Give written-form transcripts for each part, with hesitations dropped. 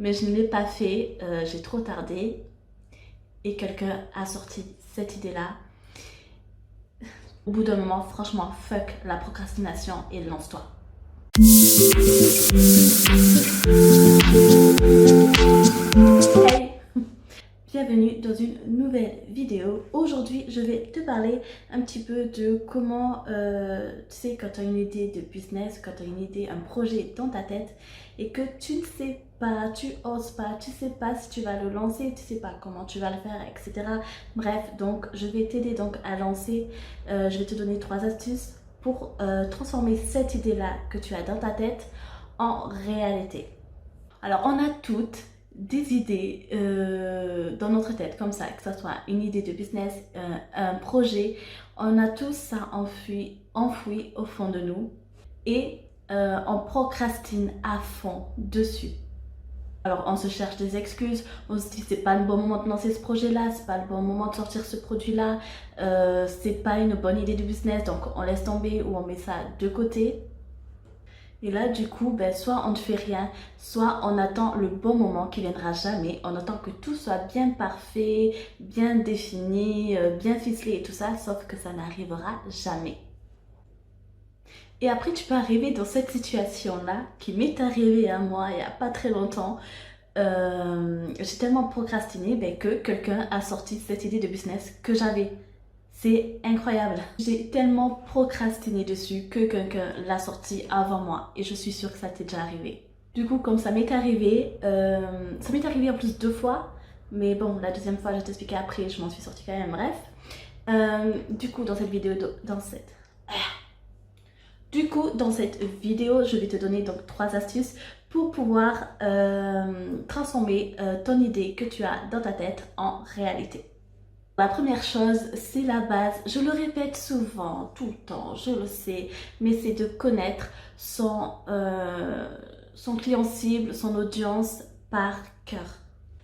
mais je ne l'ai pas fait, j'ai trop tardé et quelqu'un a sorti cette idée-là. Au bout d'un moment, franchement, fuck la procrastination et lance-toi. Hey! Bienvenue dans une nouvelle vidéo. Aujourd'hui, je vais te parler un petit peu de comment, tu sais, quand tu as une idée de business, quand tu as une idée, un projet dans ta tête et que tu ne sais pas, tu oses pas, tu sais pas si tu vas le lancer, tu sais pas comment tu vas le faire, etc. Bref, donc je vais t'aider donc à lancer, je vais te donner 3 astuces pour transformer cette idée-là que tu as dans ta tête en réalité. Alors, on a toutes des idées dans notre tête, comme ça, que ce soit une idée de business, un projet. On a tout ça enfoui au fond de nous et on procrastine à fond dessus. Alors, on se cherche des excuses, on se dit c'est pas le bon moment de lancer ce projet-là, c'est pas le bon moment de sortir ce produit-là, c'est pas une bonne idée de business, donc on laisse tomber ou on met ça de côté. Et là, du coup, soit on ne fait rien, soit on attend le bon moment qui viendra jamais. On attend que tout soit bien parfait, bien défini, bien ficelé et tout ça, sauf que ça n'arrivera jamais. Et après, tu peux arriver dans cette situation-là, qui m'est arrivée à moi il n'y a pas très longtemps. J'ai tellement procrastiné que quelqu'un a sorti cette idée de business que j'avais. C'est incroyable. J'ai tellement procrastiné dessus que quelqu'un l'a sorti avant moi et je suis sûre que ça t'est déjà arrivé. Du coup, comme ça m'est arrivé en plus 2 fois, mais bon, la deuxième fois, je t'expliquais après, je m'en suis sortie quand même, bref. Du coup, dans cette vidéo, je vais te donner donc 3 astuces pour pouvoir transformer ton idée que tu as dans ta tête en réalité. La première chose, c'est la base. Je le répète souvent, tout le temps, je le sais, mais c'est de connaître son client cible, son audience par cœur.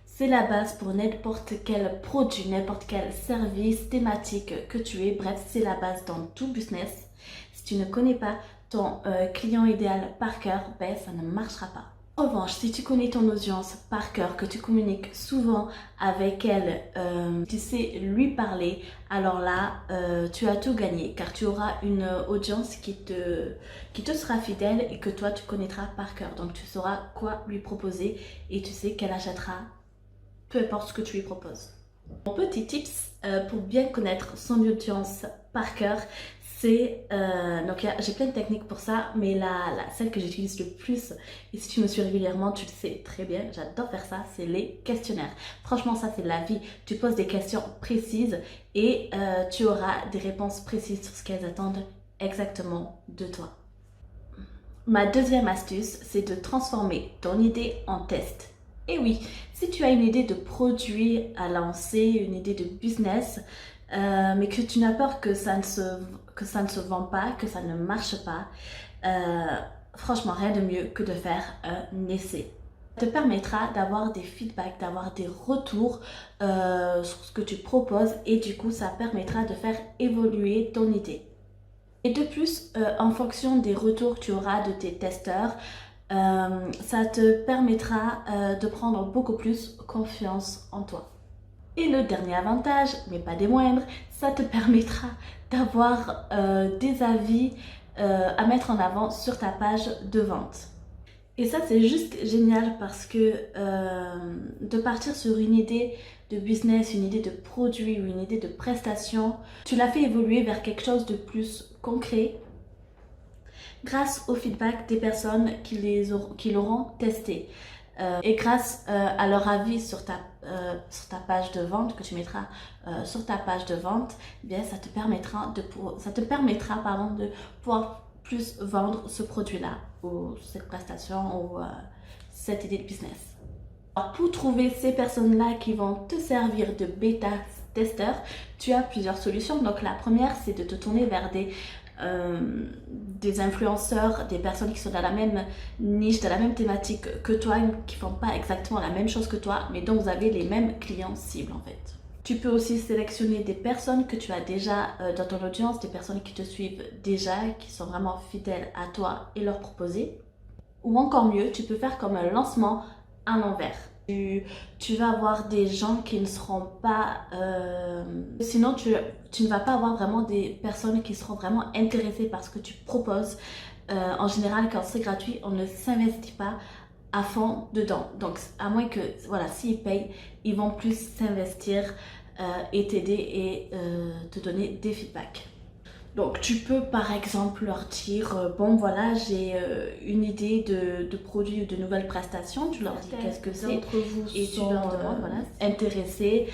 C'est la base pour n'importe quel produit, n'importe quel service, thématique que tu es. Bref, c'est la base dans tout business. Si tu ne connais pas ton client idéal par cœur, ça ne marchera pas. En revanche, si tu connais ton audience par cœur, que tu communiques souvent avec elle, tu sais lui parler, alors là, tu as tout gagné car tu auras une audience qui te sera fidèle et que toi, tu connaîtras par cœur. Donc, tu sauras quoi lui proposer et tu sais qu'elle achètera peu importe ce que tu lui proposes. Mon petit tips pour bien connaître son audience par cœur, c'est donc j'ai plein de techniques pour ça, mais celle que j'utilise le plus, et si tu me suis régulièrement, tu le sais très bien, j'adore faire ça, c'est les questionnaires. Franchement, ça c'est la vie. Tu poses des questions précises et tu auras des réponses précises sur ce qu'elles attendent exactement de toi. Ma deuxième astuce, c'est de transformer ton idée en test. Et oui, si tu as une idée de produit à lancer, une idée de business, mais que tu n'as peur que ça ne se vend pas, que ça ne marche pas, franchement, rien de mieux que de faire un essai. Ça te permettra d'avoir des feedbacks, d'avoir des retours sur ce que tu proposes et du coup, ça permettra de faire évoluer ton idée. Et de plus, en fonction des retours que tu auras de tes testeurs, ça te permettra de prendre beaucoup plus confiance en toi. Et le dernier avantage, mais pas des moindres, ça te permettra d'avoir des avis à mettre en avant sur ta page de vente. Et ça, c'est juste génial parce que de partir sur une idée de business, une idée de produit ou une idée de prestation, tu l'as fait évoluer vers quelque chose de plus concret grâce au feedback des personnes qui l'auront testé. Et grâce à leur avis sur ta page de vente que tu mettras sur ta page de vente, ça te permettra de pouvoir plus vendre ce produit-là ou cette prestation ou cette idée de business. Alors, pour trouver ces personnes-là qui vont te servir de bêta testeur, tu as plusieurs solutions. Donc la première, c'est de te tourner vers des influenceurs, des personnes qui sont dans la même niche, dans la même thématique que toi, qui font pas exactement la même chose que toi, mais dont vous avez les mêmes clients cibles en fait. Tu peux aussi sélectionner des personnes que tu as déjà dans ton audience, des personnes qui te suivent déjà, qui sont vraiment fidèles à toi et leur proposer. Ou encore mieux, tu peux faire comme un lancement à l'envers. Tu vas avoir des gens qui ne seront pas... sinon, tu ne vas pas avoir vraiment des personnes qui seront vraiment intéressées par ce que tu proposes. En général, quand c'est gratuit, on ne s'investit pas à fond dedans. Donc, à moins que, voilà, s'ils payent, ils vont plus s'investir et t'aider et te donner des feedbacks. Donc tu peux par exemple leur dire bon voilà j'ai une idée de produit ou de nouvelles prestations, tu leur dis qu'est-ce que c'est et tu leur demandes voilà intéressés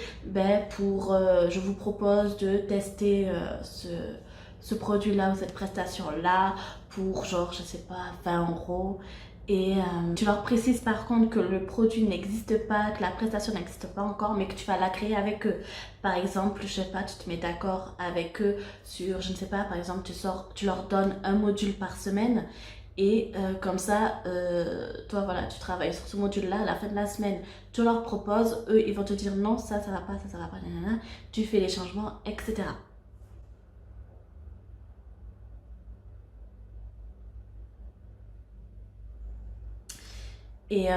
pour je vous propose de tester ce produit là ou cette prestation là pour genre je sais pas 20 € et tu leur précises par contre que le produit n'existe pas, que la prestation n'existe pas encore mais que tu vas la créer avec eux. Par exemple, je sais pas, tu te mets d'accord avec eux sur, je ne sais pas, par exemple, tu leur donnes un module par semaine et comme ça, toi, voilà, tu travailles sur ce module-là à la fin de la semaine. Tu leur proposes, eux, ils vont te dire non, ça va pas, ça va pas, nanana. Tu fais les changements, etc. Et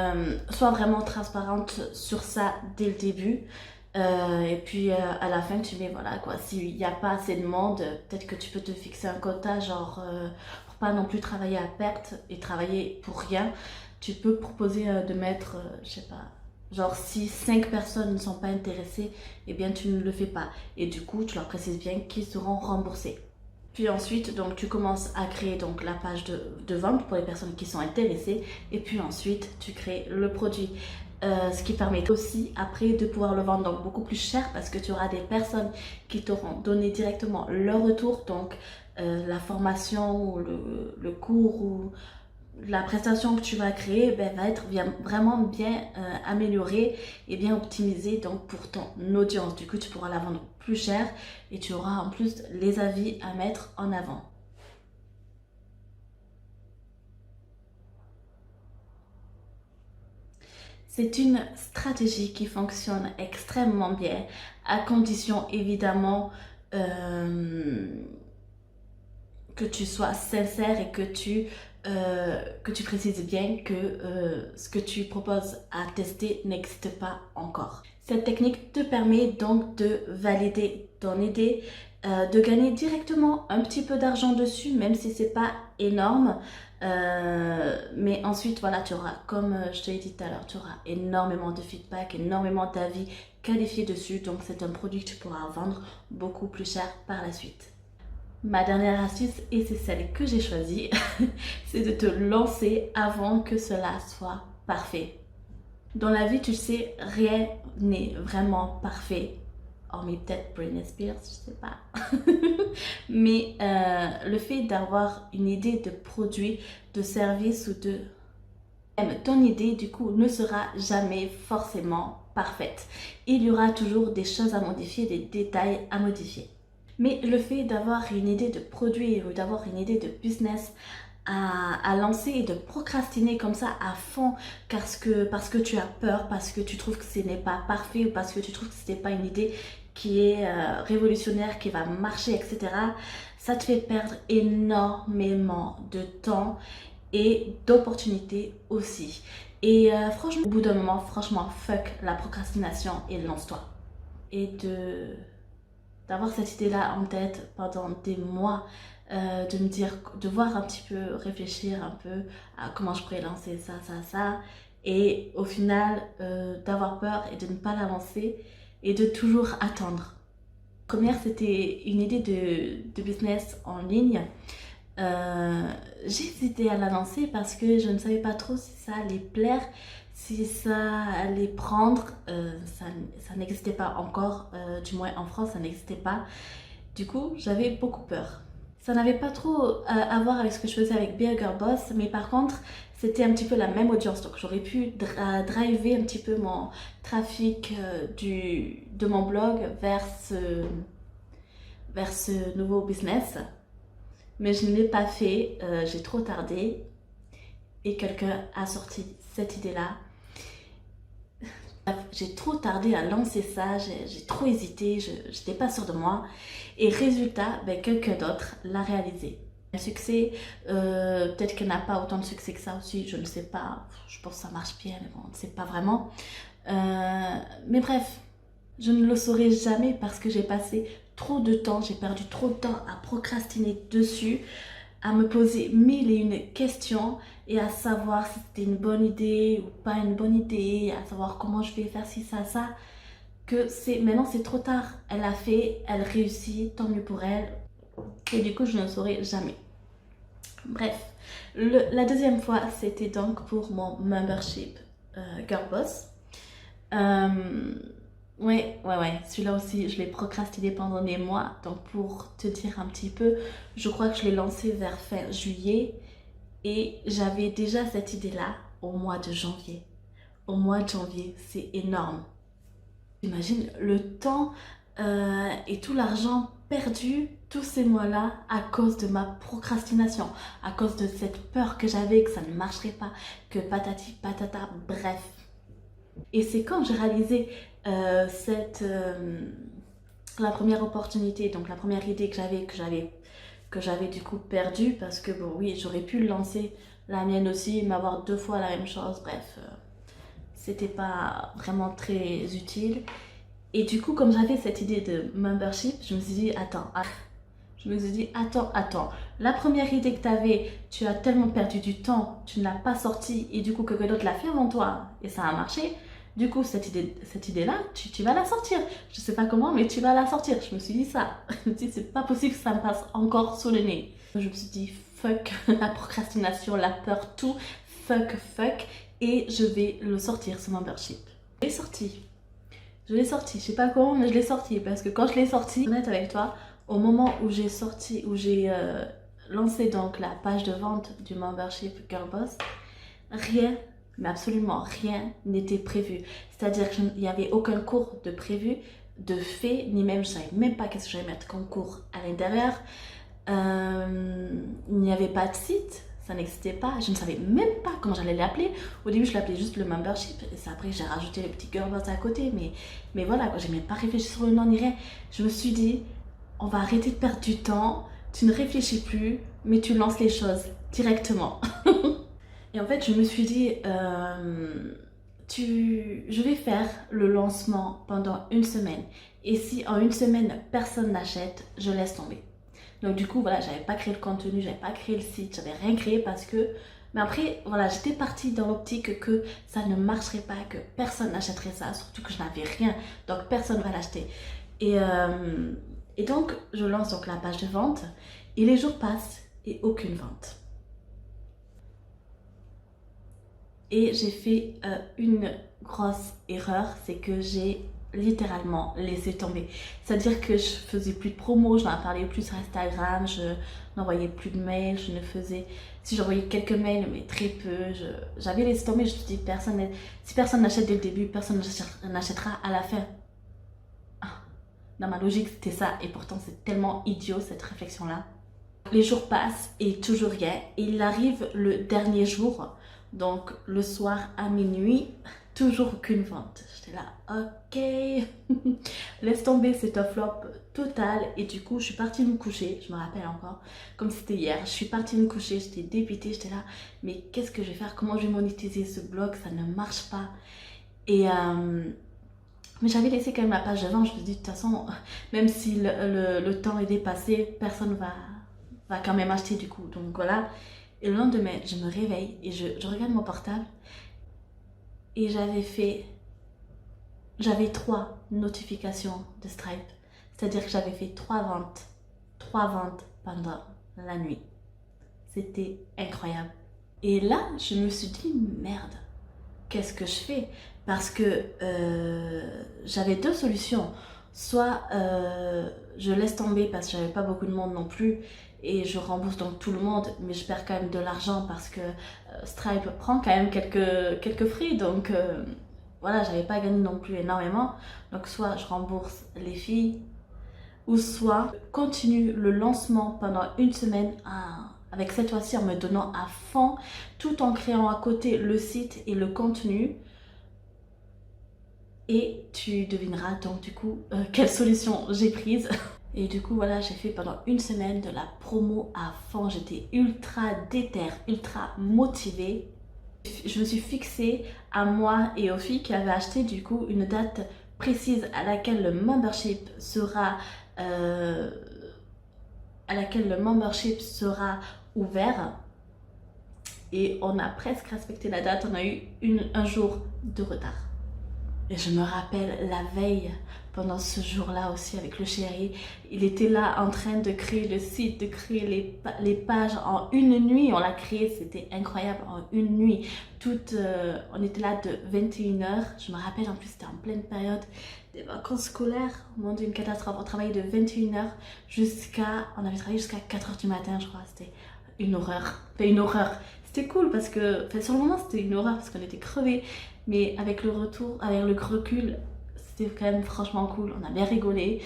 sois vraiment transparente sur ça dès le début. Et puis à la fin, tu mets voilà quoi. S'il n'y a pas assez de monde, peut-être que tu peux te fixer un quota, genre pour pas non plus travailler à perte et travailler pour rien. Tu peux proposer de mettre, je sais pas, genre si 5 personnes ne sont pas intéressées, eh bien tu ne le fais pas. Et du coup, tu leur précises bien qu'ils seront remboursés. Puis ensuite, donc tu commences à créer donc la page de vente pour les personnes qui sont intéressées. Et puis ensuite, tu crées le produit. Ce qui permet aussi après de pouvoir le vendre donc beaucoup plus cher parce que tu auras des personnes qui t'auront donné directement leur retour. Donc la formation ou le cours ou la prestation que tu vas créer va être vraiment bien améliorée et bien optimisée donc pour ton audience. Du coup, tu pourras la vendre plus cher et tu auras en plus les avis à mettre en avant. C'est une stratégie qui fonctionne extrêmement bien, à condition évidemment que tu sois sincère et que tu précises bien que ce que tu proposes à tester n'existe pas encore. Cette technique te permet donc de valider ton idée, de gagner directement un petit peu d'argent dessus, même si c'est pas énorme. Mais ensuite, voilà, tu auras, comme je te l'ai dit tout à l'heure, tu auras énormément de feedback, énormément d'avis qualifiés dessus. Donc, c'est un produit que tu pourras vendre beaucoup plus cher par la suite. Ma dernière astuce, et c'est celle que j'ai choisie, c'est de te lancer avant que cela soit parfait. Dans la vie, tu sais, rien n'est vraiment parfait. Hormis peut-être Britney Spears, je sais pas. Mais le fait d'avoir une idée de produit, de service ou de... Ton idée, du coup, ne sera jamais forcément parfaite. Il y aura toujours des choses à modifier, des détails à modifier. Mais le fait d'avoir une idée de produit ou d'avoir une idée de business à lancer et de procrastiner comme ça à fond parce que tu as peur, parce que tu trouves que ce n'est pas parfait ou parce que tu trouves que ce n'est pas une idée qui est révolutionnaire, qui va marcher, etc. Ça te fait perdre énormément de temps et d'opportunités aussi. Et franchement, au bout d'un moment, franchement, fuck la procrastination et lance-toi. Et d'avoir cette idée-là en tête pendant des mois, de me dire, de voir un petit peu, réfléchir un peu à comment je pourrais lancer ça, et au final d'avoir peur et de ne pas l'avancer et de toujours attendre. Première, c'était une idée de business en ligne. J'ai hésité à la lancer parce que je ne savais pas trop si ça allait plaire, si ça allait prendre. Ça n'existait pas encore, du moins en France, ça n'existait pas. Du coup, j'avais beaucoup peur. Ça n'avait pas trop à voir avec ce que je faisais avec Be A Girl Boss, mais par contre, c'était un petit peu la même audience. Donc, j'aurais pu driver un petit peu mon trafic de mon blog vers ce nouveau business. Mais je ne l'ai pas fait, j'ai trop tardé et quelqu'un a sorti cette idée-là. J'ai trop tardé à lancer ça, j'ai trop hésité, je n'étais pas sûre de moi. Et résultat, quelqu'un d'autre l'a réalisé. succès, peut-être qu'elle n'a pas autant de succès que ça aussi, je ne sais pas, je pense que ça marche bien, mais bon, on ne sait pas vraiment. Mais bref, je ne le saurai jamais parce que j'ai passé trop de temps, j'ai perdu trop de temps à procrastiner dessus, à me poser mille et une questions et à savoir si c'était une bonne idée ou pas une bonne idée, à savoir comment je vais faire ci, ça, que maintenant c'est trop tard. Elle a fait, elle réussit, tant mieux pour elle. Et du coup, je ne le saurai jamais. Bref, la deuxième fois, c'était donc pour mon membership Girlboss. Ouais, celui-là aussi, je l'ai procrastiné pendant des mois. Donc pour te dire un petit peu, je crois que je l'ai lancé vers fin juillet et j'avais déjà cette idée-là au mois de janvier. Au mois de janvier, c'est énorme. J'imagine le temps et tout l'argent perdu tous ces mois-là à cause de ma procrastination, à cause de cette peur que j'avais que ça ne marcherait pas, que patati patata, bref. Et c'est quand j'ai réalisé la première opportunité, donc la première idée que j'avais du coup perdue, parce que bon oui, j'aurais pu lancer la mienne aussi, m'avoir 2 fois la même chose, bref, c'était pas vraiment très utile. Et du coup, comme j'avais cette idée de membership, je me suis dit, attends. La première idée que tu avais, tu as tellement perdu du temps, tu ne l'as pas sortie et du coup, quelqu'un d'autre l'a fait avant toi et ça a marché. Du coup, cette idée-là, tu vas la sortir. Je sais pas comment, mais tu vas la sortir. Je me suis dit ça. Je me suis dit, c'est pas possible que ça me passe encore sous le nez. Je me suis dit, fuck la procrastination, la peur, tout. Fuck. Et je vais le sortir, ce membership. Je l'ai sorti. Je sais pas comment, mais je l'ai sorti. Parce que quand je l'ai sorti, honnête avec toi, au moment où j'ai lancé donc la page de vente du membership Girlboss, rien, mais absolument rien n'était prévu. C'est-à-dire qu'il n'y avait aucun cours de prévu, de fait, ni même, je savais même pas qu'est-ce que j'allais mettre comme cours à l'intérieur. Il n'y avait pas de site, ça n'existait pas. Je ne savais même pas comment j'allais l'appeler. Au début, je l'appelais juste le membership. Et c'est après, j'ai rajouté le petit Girlboss à côté. Mais voilà, j'ai même pas réfléchi sur le nom ni rien. Je me suis dit, on va arrêter de perdre du temps. Tu ne réfléchis plus, mais tu lances les choses directement. Et en fait, je me suis dit, je vais faire le lancement pendant une semaine. Et si en une semaine, personne n'achète, je laisse tomber. Donc du coup, voilà, j'avais pas créé le contenu, j'avais pas créé le site, j'avais rien créé parce que... Mais après, voilà, j'étais partie dans l'optique que ça ne marcherait pas, que personne n'achèterait ça, surtout que je n'avais rien, donc personne ne va l'acheter. Et donc, je lance donc la page de vente, et les jours passent, et aucune vente. Et j'ai fait une grosse erreur, c'est que j'ai littéralement laissé tomber. C'est-à-dire que je faisais plus de promos, je n'en parlais plus sur Instagram, je n'envoyais plus de mails, si j'envoyais quelques mails, mais très peu, j'avais laissé tomber, je me suis dit, si personne n'achète dès le début, personne n'achètera à la fin. Dans ma logique, c'était ça, et pourtant c'est tellement idiot cette réflexion-là. Les jours passent et toujours rien, et il arrive le dernier jour, donc le soir à minuit, toujours aucune vente. J'étais là, ok, laisse tomber, c'est un flop total. Et du coup, je suis partie me coucher, je me rappelle encore, comme c'était hier. Je suis partie me coucher, j'étais dépitée, j'étais là, mais qu'est-ce que je vais faire? Comment je vais monétiser ce blog? Ça ne marche pas. Mais j'avais laissé quand même la page de vente. Je me suis dit, de toute façon, même si le temps est dépassé, personne va quand même acheter du coup. Donc voilà. Et le lendemain, je me réveille et je regarde mon portable et j'avais 3 notifications de Stripe. C'est-à-dire que j'avais fait 3 ventes pendant la nuit. C'était incroyable. Et là, je me suis dit, merde, qu'est-ce que je fais? Parce que j'avais 2 solutions. Soit je laisse tomber parce que j'avais pas beaucoup de monde non plus et je rembourse donc tout le monde, mais je perds quand même de l'argent parce que Stripe prend quand même quelques frais, donc voilà, j'avais pas gagné non plus énormément. Donc soit je rembourse les filles, ou soit je continue le lancement pendant une semaine avec cette fois-ci en me donnant à fond, tout en créant à côté le site et le contenu. et tu devineras donc du coup quelle solution j'ai prise. Et du coup voilà, j'ai fait pendant une semaine de la promo à fond, j'étais ultra déter, ultra motivée. Je me suis fixée à moi et aux filles qui avaient acheté du coup une date précise à laquelle le membership sera ouvert. Et on a presque respecté la date, on a eu un jour de retard. Et je me rappelle la veille, pendant ce jour-là aussi avec le chéri, il était là en train de créer le site, de créer les pages en une nuit. On l'a créé, c'était incroyable, en une nuit. On était là de 21h, je me rappelle en plus c'était en pleine période des vacances scolaires. Au moment d'une catastrophe, on travaillait de 21h on avait travaillé jusqu'à 4h du matin je crois, c'était une horreur. Enfin une horreur, c'était cool parce que, enfin, sur le moment c'était une horreur parce qu'on était crevés. Mais avec le retour, avec le recul, c'était quand même franchement cool. On a bien rigolé.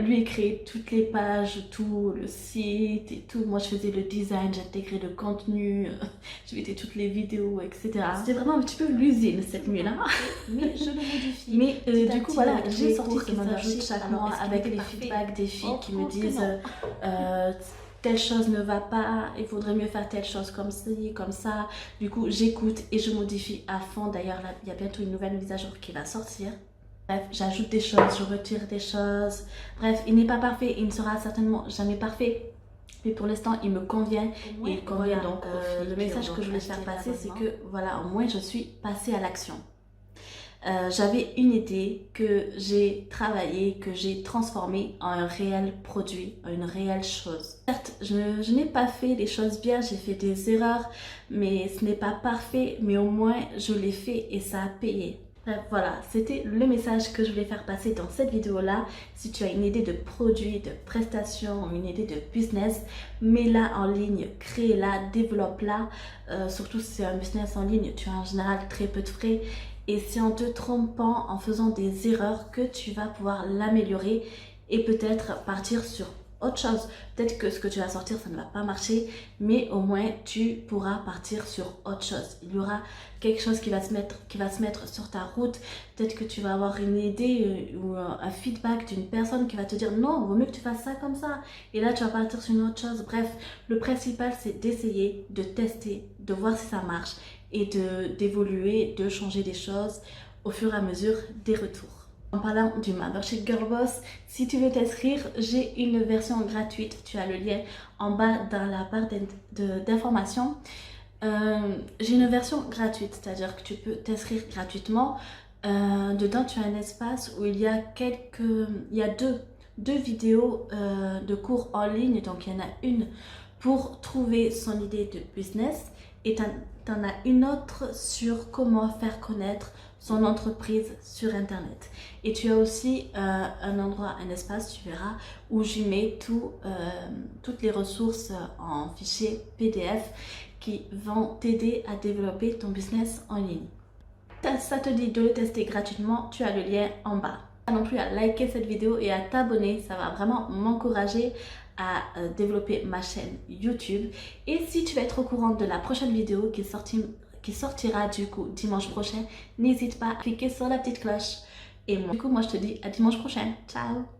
Lui, il créait toutes les pages, tout le site et tout. Moi, je faisais le design, j'intégrais le contenu, je mettais toutes les vidéos, etc. C'était vraiment un petit peu l'usine cette nuit-là. Mais je le modifie. Mais du coup, voilà, j'ai sorti ce membership chaque mois avec les feedbacks des filles qui me disent telle chose ne va pas, il faudrait mieux faire telle chose comme ci, comme ça. Du coup, j'écoute et je modifie à fond. D'ailleurs, là, il y a bientôt une nouvelle mise à jour qui va sortir. Bref, j'ajoute des choses, je retire des choses. Bref, il n'est pas parfait, il ne sera certainement jamais parfait. Mais pour l'instant, il me convient. Et il convient donc le message que je voulais faire passer, c'est que voilà, au moins je suis passée à l'action. J'avais une idée que j'ai travaillée, que j'ai transformée en un réel produit, en une réelle chose. Certes, je n'ai pas fait les choses bien, j'ai fait des erreurs, mais ce n'est pas parfait, mais au moins je l'ai fait et ça a payé. Bref, voilà, c'était le message que je voulais faire passer dans cette vidéo-là. Si tu as une idée de produit, de prestation, une idée de business, mets-la en ligne, crée-la, développe-la. Surtout si c'est un business en ligne, tu as en général très peu de frais. Et c'est en te trompant, en faisant des erreurs que tu vas pouvoir l'améliorer et peut-être partir sur autre chose. Peut-être que ce que tu vas sortir, ça ne va pas marcher, mais au moins tu pourras partir sur autre chose. Il y aura quelque chose qui va se mettre sur ta route. Peut-être que tu vas avoir une idée ou un feedback d'une personne qui va te dire non, il vaut mieux que tu fasses ça comme ça. Et là, tu vas partir sur une autre chose. Bref, le principal, c'est d'essayer, de tester, de voir si ça marche et d'évoluer, de changer des choses au fur et à mesure des retours. En parlant du membership Girlboss, si tu veux t'inscrire, j'ai une version gratuite. Tu as le lien en bas dans la barre d'informations. J'ai une version gratuite, c'est-à-dire que tu peux t'inscrire gratuitement. Dedans, tu as un espace où il y a deux vidéos de cours en ligne. Donc, il y en a une pour trouver son idée de business et tu en as une autre sur comment faire connaître son entreprise sur internet. Et tu as aussi un endroit, un espace, tu verras, où j'y mets toutes les ressources en fichier PDF qui vont t'aider à développer ton business en ligne. Ça te dit de le tester gratuitement, tu as le lien en bas. Pas non plus à liker cette vidéo et à t'abonner, ça va vraiment m'encourager à développer ma chaîne YouTube. Et si tu veux être au courant de la prochaine vidéo qui sortira du coup dimanche prochain, n'hésite pas à cliquer sur la petite cloche. Et moi, du coup, moi je te dis à dimanche prochain. Ciao!